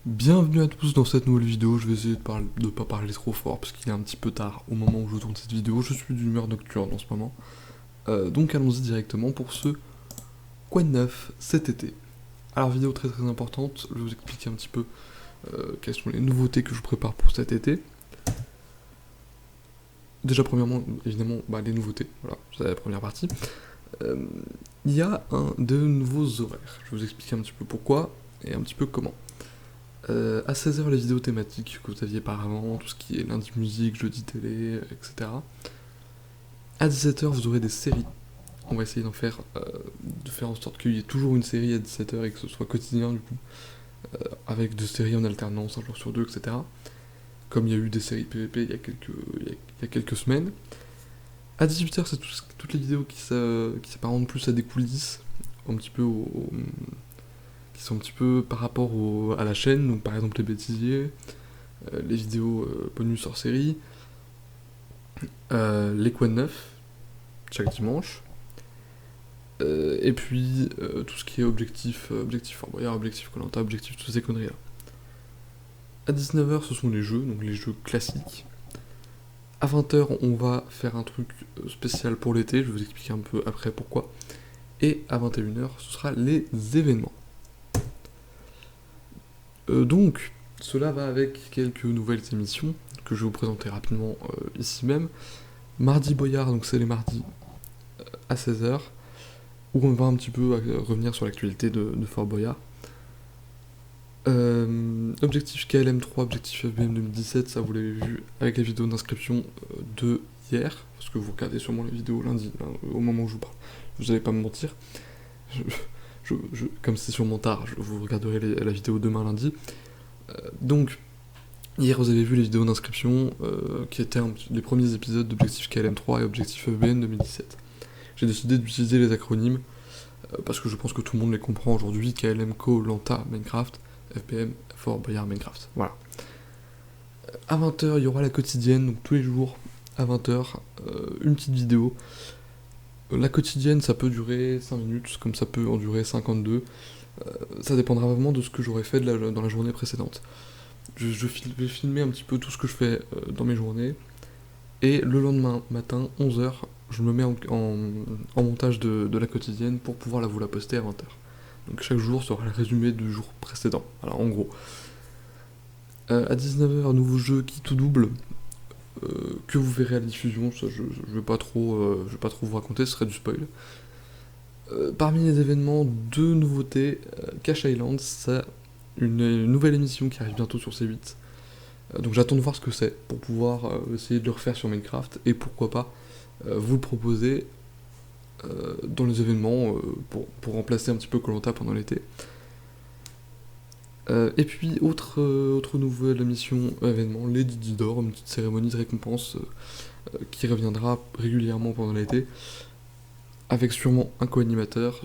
Bienvenue à tous dans cette nouvelle vidéo. Je vais essayer de pas parler trop fort parce qu'il est un petit peu tard au moment où je tourne cette vidéo. Je suis d'humeur nocturne en ce moment. Donc allons-y directement pour ce quoi de neuf cet été. Alors vidéo très importante, je vais vous expliquer un petit peu quelles sont les nouveautés que je prépare pour cet été. Déjà premièrement, évidemment, les nouveautés, voilà, c'est la première partie. Il y a de nouveaux horaires. Je vais vous expliquer un petit peu pourquoi et un petit peu comment. À 16h, les vidéos thématiques que vous aviez par avant, tout ce qui est lundi musique, jeudi télé, etc. À 17h, vous aurez des séries. On va essayer de faire en sorte qu'il y ait toujours une série à 17h et que ce soit quotidien, du coup, avec deux séries en alternance, un jour sur deux, etc. Comme il y a eu des séries PVP il y a quelques semaines. À 18h, c'est toutes les vidéos qui s'apparentent plus à des coulisses, un petit peu qui sont un petit peu par rapport à la chaîne, donc par exemple les bêtisiers, les vidéos bonus hors série, les quoi de neuf, chaque dimanche, et puis tout ce qui est objectif Fort Boyard, objectif Koh-Lanta, objectif toutes ces conneries là. À 19h, ce sont les jeux, donc les jeux classiques. À 20h, on va faire un truc spécial pour l'été, je vais vous expliquer un peu après pourquoi. Et à 21h, ce sera les événements. Donc, cela va avec quelques nouvelles émissions que je vais vous présenter rapidement ici même. Mardi Boyard, donc c'est les mardis à 16h, où on va un petit peu revenir sur l'actualité de Fort Boyard. Objectif KLM3, objectif FBM 2017, ça vous l'avez vu avec les vidéos d'inscription de hier, parce que vous regardez sûrement les vidéos lundi, au moment où je vous parle. Vous n'allez pas me mentir. Comme c'est sûrement tard, vous regarderez la vidéo demain lundi. Donc, hier vous avez vu les vidéos d'inscription qui étaient les premiers épisodes d'Objectif KLM3 et Objectif FBN 2017. J'ai décidé d'utiliser les acronymes parce que je pense que tout le monde les comprend aujourd'hui. KLM, Koh-Lanta, Minecraft, FBM, Fort Boyard, Minecraft. Voilà. À 20h, il y aura la quotidienne, donc tous les jours à 20h, une petite vidéo. La quotidienne, ça peut durer 5 minutes, comme ça peut en durer 52. Ça dépendra vraiment de ce que j'aurais fait dans la journée précédente. Je vais filmer un petit peu tout ce que je fais dans mes journées. Et le lendemain matin, 11h, je me mets en montage de la quotidienne pour pouvoir vous la poster à 20h. Donc chaque jour sera le résumé du jour précédent. Alors en gros. À 19h, nouveau jeu qui tout double. Que vous verrez à la diffusion, ça je vais pas trop vous raconter, ce serait du spoil. Parmi les événements, deux nouveautés. Cash Island, c'est une nouvelle émission qui arrive bientôt sur C8. Donc j'attends de voir ce que c'est pour pouvoir essayer de le refaire sur Minecraft et pourquoi pas vous le proposer dans les événements pour remplacer un petit peu Koh-Lanta pendant l'été. Et puis autre nouvelle émission événement, les Didi d'Or, une petite cérémonie de récompense qui reviendra régulièrement pendant l'été, avec sûrement un co-animateur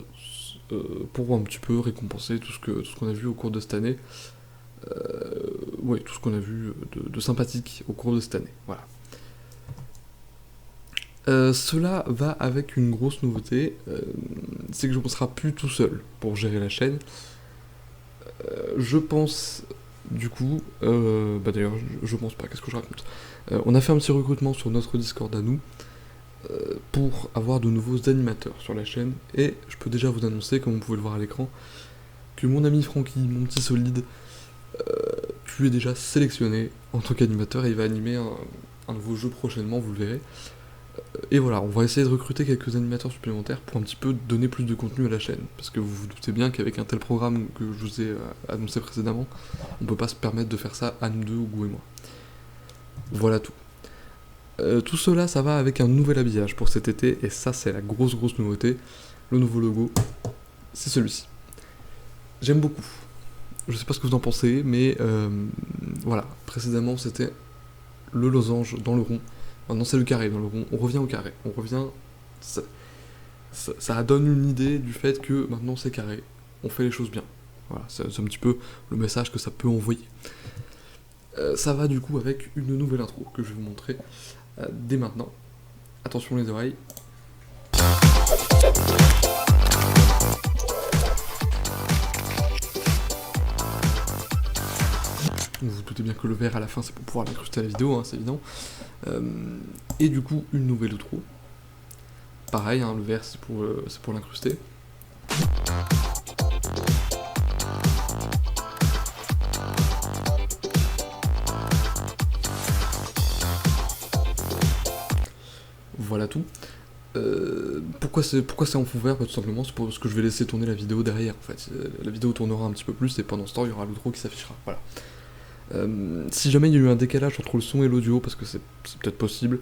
pour un petit peu récompenser tout ce qu'on a vu au cours de cette année. Tout ce qu'on a vu de sympathique au cours de cette année. Voilà. Cela va avec une grosse nouveauté, c'est que je ne serai plus tout seul pour gérer la chaîne. Je pense, du coup, d'ailleurs, je pense pas, qu'est-ce que je raconte ? On a fait un petit recrutement sur notre Discord à nous, pour avoir de nouveaux animateurs sur la chaîne, et je peux déjà vous annoncer, comme vous pouvez le voir à l'écran, que mon ami Francky, mon petit solide, tu es déjà sélectionné en tant qu'animateur, et il va animer un nouveau jeu prochainement, vous le verrez. Et voilà, on va essayer de recruter quelques animateurs supplémentaires pour un petit peu donner plus de contenu à la chaîne, parce que vous vous doutez bien qu'avec un tel programme que je vous ai annoncé précédemment, on peut pas se permettre de faire ça à nous deux, Hugo et moi. Voilà tout. Tout cela, ça va avec un nouvel habillage pour cet été, et ça c'est la grosse nouveauté. Le nouveau logo, c'est celui-ci. J'aime beaucoup. Je sais pas ce que vous en pensez, mais voilà, précédemment c'était le losange dans le rond. Maintenant c'est le carré dans le rond, on revient au carré, ça donne une idée du fait que maintenant c'est carré, on fait les choses bien. Voilà, c'est un petit peu le message que ça peut envoyer. Ça va du coup avec une nouvelle intro que je vais vous montrer dès maintenant. Attention les oreilles. Vous vous doutez bien que le vert à la fin c'est pour pouvoir l'incruster à la vidéo, hein, c'est évident. Et du coup une nouvelle outro. Pareil, hein, le vert c'est pour l'incruster. Voilà tout. Pourquoi c'est en fond vert? Tout simplement c'est parce que je vais laisser tourner la vidéo derrière en fait. La vidéo tournera un petit peu plus et pendant ce temps il y aura l'outro qui s'affichera. Voilà. Si jamais il y a eu un décalage entre le son et l'audio, parce que c'est peut-être possible,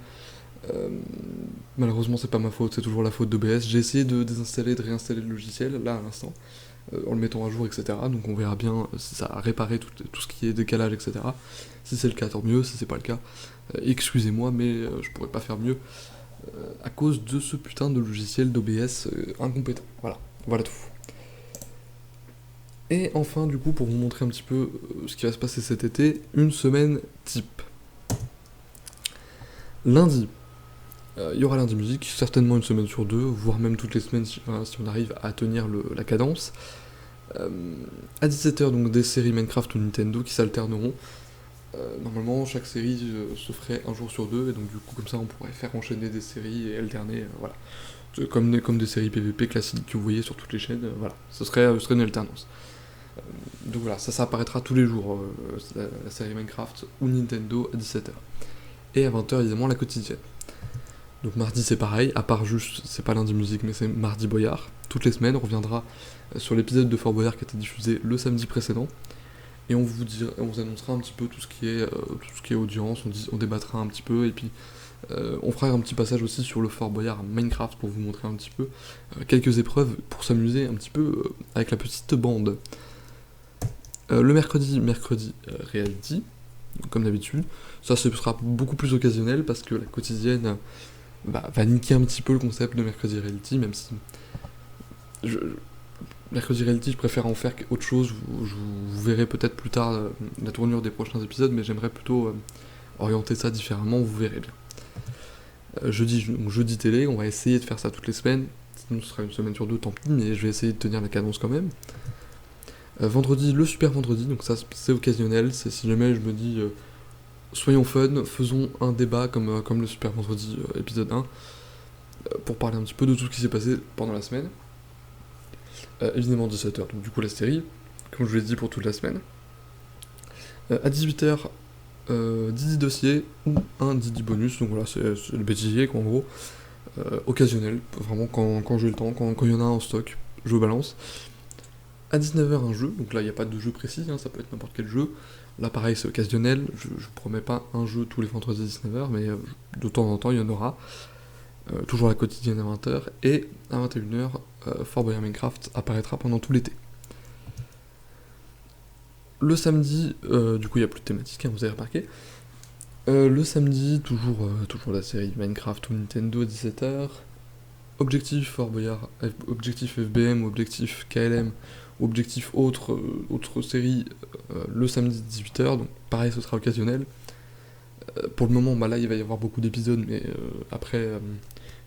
malheureusement c'est pas ma faute, c'est toujours la faute d'OBS. J'ai essayé de désinstaller, de réinstaller le logiciel là à l'instant, en le mettant à jour, etc. Donc on verra bien si ça a réparé tout ce qui est décalage, etc. Si c'est le cas, tant mieux. Si c'est pas le cas, excusez-moi, mais je pourrais pas faire mieux à cause de ce putain de logiciel d'OBS incompétent. Voilà tout. Et enfin, du coup, pour vous montrer un petit peu ce qui va se passer cet été, une semaine type. Lundi, il y aura lundi musique, certainement une semaine sur deux, voire même toutes les semaines si on arrive à tenir la cadence. À 17h, donc des séries Minecraft ou Nintendo qui s'alterneront. Normalement, chaque série se ferait un jour sur deux, et donc du coup, comme ça, on pourrait faire enchaîner des séries et alterner, voilà. Comme des séries PVP classiques que vous voyez sur toutes les chaînes, voilà. Ce serait une alternance. Donc voilà, ça apparaîtra tous les jours, la série Minecraft ou Nintendo à 17h. Et à 20h, évidemment, la quotidienne. Donc mardi, c'est pareil, à part juste, c'est pas lundi musique, mais c'est mardi Boyard. Toutes les semaines, on reviendra sur l'épisode de Fort Boyard qui a été diffusé le samedi précédent. Et on vous annoncera un petit peu tout ce qui est audience, on débattra un petit peu, et puis on fera un petit passage aussi sur le Fort Boyard Minecraft pour vous montrer un petit peu quelques épreuves pour s'amuser un petit peu avec la petite bande. Le mercredi reality, comme d'habitude. Ça ce sera beaucoup plus occasionnel parce que la quotidienne va niquer un petit peu le concept de mercredi reality, même si mercredi reality je préfère en faire autre chose. Vous verrez peut-être plus tard la tournure des prochains épisodes, mais j'aimerais plutôt orienter ça différemment, vous verrez bien. Jeudi télé, on va essayer de faire ça toutes les semaines, sinon ce sera une semaine sur deux, tant pis, mais je vais essayer de tenir la cadence quand même. Vendredi, le super vendredi, donc ça c'est occasionnel, c'est si jamais je me dis soyons fun, faisons un débat comme le super vendredi épisode 1, pour parler un petit peu de tout ce qui s'est passé pendant la semaine. Évidemment 17h, donc du coup la série, comme je vous l'ai dit pour toute la semaine. À 18h, Didi dossier ou un Didi bonus, donc voilà, c'est le bêtisier en gros, occasionnel, vraiment quand j'ai le temps, quand il y en a en stock, je balance. À 19h un jeu, donc là il n'y a pas de jeu précis, hein, ça peut être n'importe quel jeu. Là pareil c'est occasionnel, je promets pas un jeu tous les vendredis à 19h, mais de temps en temps il y en aura. Toujours la quotidienne à 20h, et à 21h, Fort Boyard Minecraft apparaîtra pendant tout l'été. Le samedi, du coup il n'y a plus de thématique, hein, vous avez remarqué. Le samedi, toujours la série Minecraft ou Nintendo à 17h. Objectif Fort Boyard, objectif FBM ou objectif KLM, ou objectif autre série le samedi 18h, donc pareil ce sera occasionnel. Pour le moment, là il va y avoir beaucoup d'épisodes, mais après,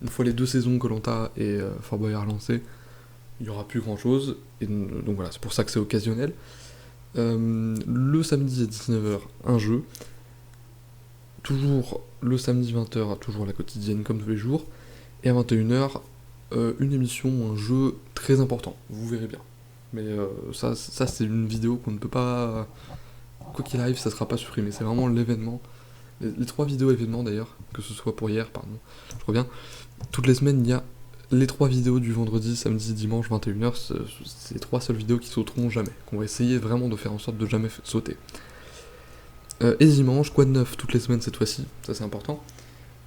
une fois les deux saisons Koh-Lanta et Fort Boyard lancées, il n'y aura plus grand chose, et donc voilà, c'est pour ça que c'est occasionnel. Le samedi à 19h, un jeu. Toujours le samedi 20h, toujours la quotidienne comme tous les jours. Et à 21h, une émission, un jeu très important, vous verrez bien. Mais ça c'est une vidéo qu'on ne peut pas... Quoi qu'il arrive, ça sera pas supprimé, c'est vraiment l'événement. Les 3 vidéos événements d'ailleurs, que ce soit pour hier, pardon, je reviens. Toutes les semaines, il y a les 3 vidéos du vendredi, samedi, dimanche, 21h, c'est les 3 seules vidéos qui sauteront jamais, qu'on va essayer vraiment de faire en sorte de jamais sauter. Et dimanche, quoi de neuf toutes les semaines cette fois-ci, ça c'est important.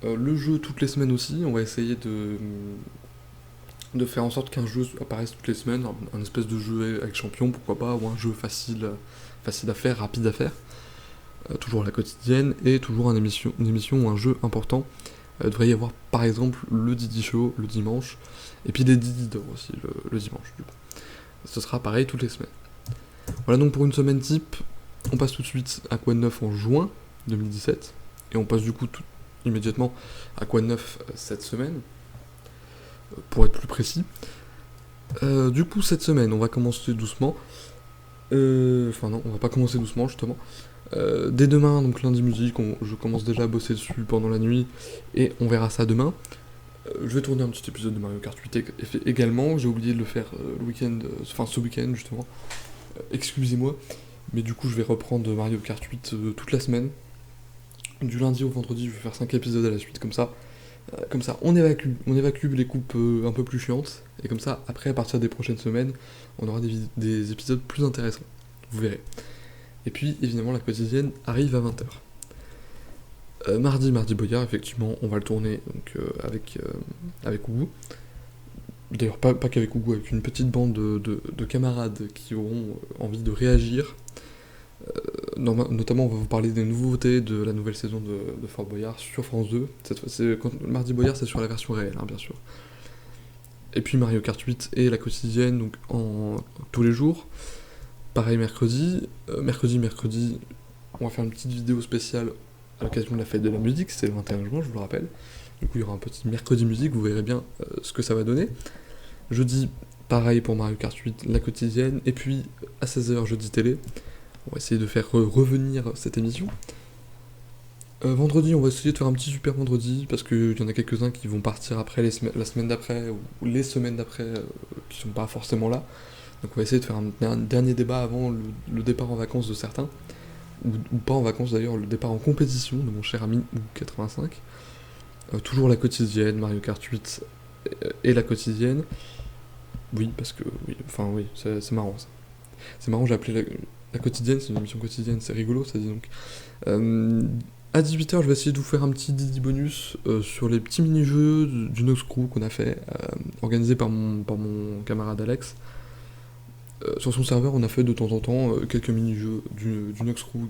Le jeu toutes les semaines aussi, on va essayer de faire en sorte qu'un jeu apparaisse toutes les semaines, un espèce de jeu avec champion, pourquoi pas, ou un jeu facile à faire, rapide à faire. Toujours la quotidienne, et toujours une émission ou un jeu important. Il devrait y avoir par exemple le Didi Show le dimanche, et puis des Didi d'or aussi le dimanche du coup. Ce sera pareil toutes les semaines. Voilà donc pour une semaine type, on passe tout de suite à quoi de neuf en juin 2017, et on passe du coup immédiatement à quoi de neuf cette semaine, pour être plus précis. Du coup cette semaine, on va commencer doucement. Enfin non, on va pas commencer doucement justement. Dès demain, donc lundi musique, je commence déjà à bosser dessus pendant la nuit, et on verra ça demain. Je vais tourner un petit épisode de Mario Kart 8 également, j'ai oublié de le faire le week-end, enfin ce week-end justement, excusez-moi, mais du coup je vais reprendre Mario Kart 8 toute la semaine. Du lundi au vendredi, je vais faire 5 épisodes à la suite, comme ça on évacue les coupes un peu plus chiantes, et comme ça, après, à partir des prochaines semaines, on aura des épisodes plus intéressants, vous verrez. Et puis, évidemment, la quotidienne arrive à 20h. Mardi Boyard, effectivement, on va le tourner donc, avec Ougou. D'ailleurs, pas qu'avec Ougou, avec une petite bande de camarades qui auront envie de réagir. Notamment, on va vous parler des nouveautés de la nouvelle saison de Fort Boyard sur France 2. Cette fois, Mardi Boyard, c'est sur la version réelle, hein, bien sûr. Et puis Mario Kart 8 et la quotidienne, donc tous les jours. Pareil mercredi. Mercredi, on va faire une petite vidéo spéciale à l'occasion de la fête de la musique, c'est le 21 juin, je vous le rappelle. Du coup, il y aura un petit mercredi musique, vous verrez bien ce que ça va donner. Jeudi, pareil pour Mario Kart 8, la quotidienne. Et puis, à 16h, jeudi télé. On va essayer de faire revenir cette émission. Vendredi, on va essayer de faire un petit super vendredi, parce qu'il y en a quelques-uns qui vont partir après la semaine d'après, ou les semaines d'après, qui sont pas forcément là. Donc on va essayer de faire un dernier débat avant le départ en vacances de certains, ou pas en vacances d'ailleurs, le départ en compétition de mon cher ami Ou85. Toujours la quotidienne, Mario Kart 8 et la quotidienne. Oui, parce que, oui, c'est marrant ça. C'est marrant, j'ai appelé la quotidienne, c'est une émission quotidienne, c'est rigolo ça dit donc. À 18h, je vais essayer de vous faire un petit Didi bonus sur les petits mini-jeux du Nox Crew qu'on a fait, organisé par mon camarade Alex. Sur son serveur, on a fait de temps en temps quelques mini-jeux du Nox Crew,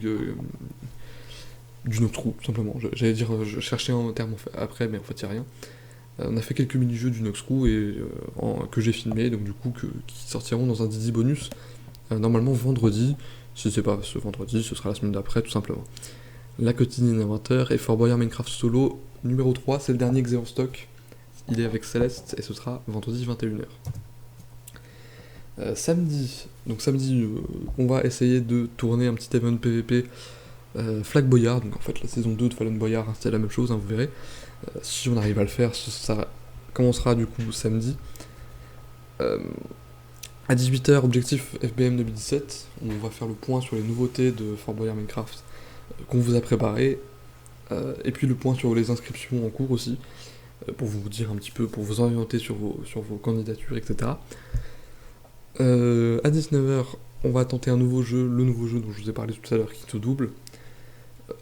tout simplement. J'allais dire, je cherchais un terme après, mais en fait, il n'y a rien. On a fait quelques mini-jeux du Nox Crew que j'ai filmé, donc du coup, qui sortiront dans un Didi bonus, normalement vendredi. Si c'est pas ce vendredi, ce sera la semaine d'après, tout simplement. La quotidienne inventaire et Fort Boyard Minecraft Solo numéro 3, c'est le dernier que j'ai en stock. Il est avec Céleste et ce sera vendredi 21h. Samedi, on va essayer de tourner un petit event PVP Flag Boyard, donc en fait la saison 2 de Fallen Boyard, c'est la même chose, hein, vous verrez. Si on arrive à le faire, ça commencera du coup samedi. À 18h, objectif FBM 2017, on va faire le point sur les nouveautés de Fort Boyard Minecraft qu'on vous a préparé, et puis le point sur les inscriptions en cours aussi, pour vous dire un petit peu, pour vous orienter sur vos candidatures, etc. À 19h, on va tenter le nouveau jeu dont je vous ai parlé tout à l'heure, qui se double.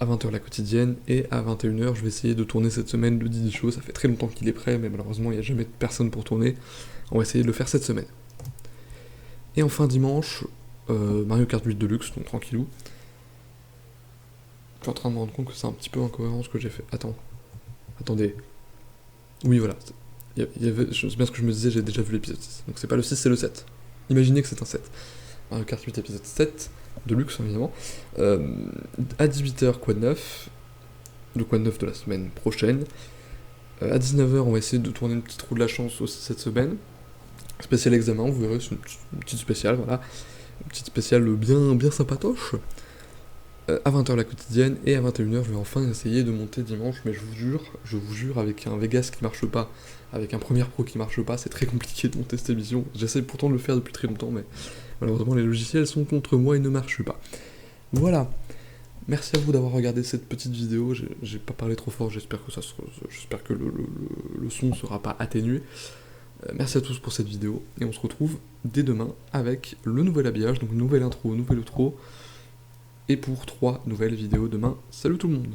À 20h la quotidienne, et à 21h, je vais essayer de tourner cette semaine le Didi Show. Ça fait très longtemps qu'il est prêt, mais malheureusement il n'y a jamais de personne pour tourner. On va essayer de le faire cette semaine. Et enfin dimanche, Mario Kart 8 Deluxe, donc tranquillou. Je suis en train de me rendre compte que c'est un petit peu incohérent ce que j'ai fait. Attendez. Oui, voilà. C'est bien ce que je me disais, j'ai déjà vu l'épisode 6. Donc c'est pas le 6, c'est le 7. Imaginez que c'est un 7. Mario Kart 8 épisode 7, Deluxe évidemment. À 18h, quoi de neuf. Le quoi de neuf de la semaine prochaine. À 19h, on va essayer de tourner une petite roue de la chance aussi cette semaine. Spécial examen, vous verrez, c'est une petite spéciale, voilà. Une petite spéciale bien sympatoche. À 20h la quotidienne, et à 21h je vais enfin essayer de monter dimanche, mais je vous jure, avec un Vegas qui marche pas, avec un Premiere Pro qui marche pas, c'est très compliqué de monter cette émission. J'essaie pourtant de le faire depuis très longtemps, mais malheureusement les logiciels sont contre moi et ne marchent pas. Voilà, merci à vous d'avoir regardé cette petite vidéo, j'ai pas parlé trop fort, j'espère que le son sera pas atténué. Merci à tous pour cette vidéo, et on se retrouve dès demain avec le nouvel habillage, donc nouvelle intro, nouvel outro, et pour 3 nouvelles vidéos demain. Salut tout le monde!